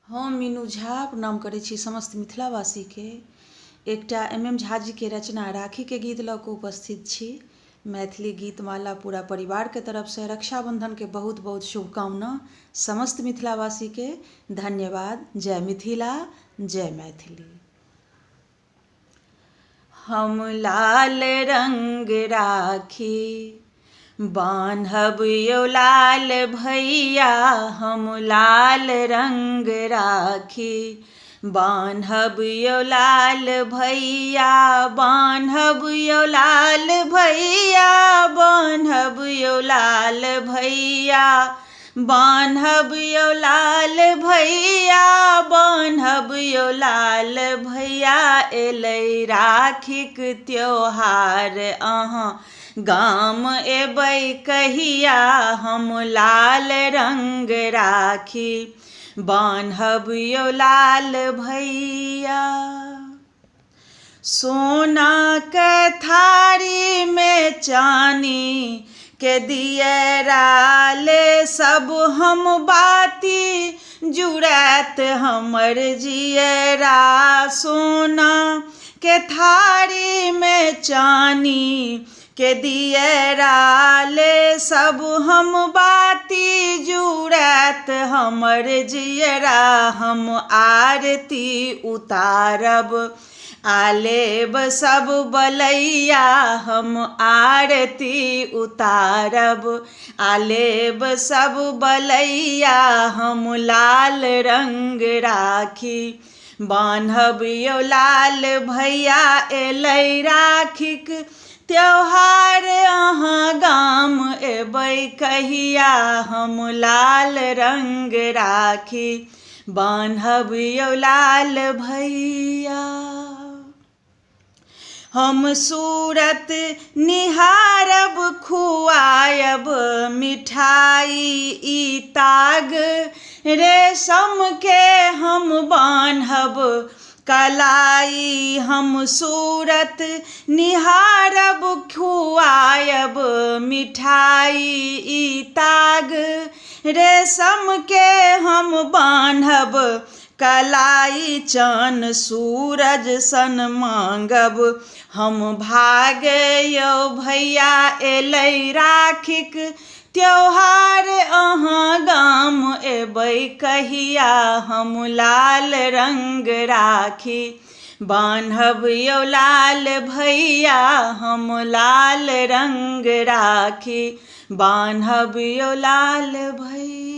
हम मीनू झा प्रणाम करै छी समस्त मिथिलावासीके। एकटा MM झा जी के रचना राखीके गीत लऽ कऽ उपस्थित छी। मैथिली गीतमाला पूरा परिवारके तरफसँ रक्षाबंधनके बहुत बहुत शुभकामना। समस्त मिथिलावासीके धन्यवाद। जय मिथिला, जय मैथिली। हम लाल रंग राखी बान्हब यौ लाल भैया, हम लाल रंग राखी बान्हब यौ लाल भैया, बान्हब यौ लाल भैया, बान्हब यौ लाल भैया, बान्हब यौ लाल भैया, बान्हब यौ लाल भैया। एलै राखीक त्योहार अहाँ गाम एबै कहिया, हम लाल रंग राखी बान्हब यौ लाल भैया। सोनाके थारीमे चानी के दियरा ले सब हम बाती, जुड़ैत हमर जियरा। सोना के थारीमे चानी के दियरा ले सब हम बाती, जुड़ैत हमर जियरा। हम आरती उतारब आलेब सब बलैया, हम आरती उतारब आलेब सब बलैया। हम लाल रंग राखी बान्हब यौ लाल भैया। एलै राखीक त्योहार अहाँ गाम एबै कहिया, हम लाल रंग राखी बान्हब यौ लाल भैया। हम सूरत निहारब खुआयब मिठाई ई ताग, रेशम के हम बान्हब कलाई। हम सूरत निहारब खुआयब मिठाई ई ताग, रेशम के हम बान्हब कलाई। चान सूरज सन मांगब हम भाग यौ भैया। एलै राखीक त्योहार अहाँ गाम एबै कहिया, हम लाल रंग राखी बान्हब यौ लाल भैया, हम लाल रंग राखी बान्हब यौ लाल भैया।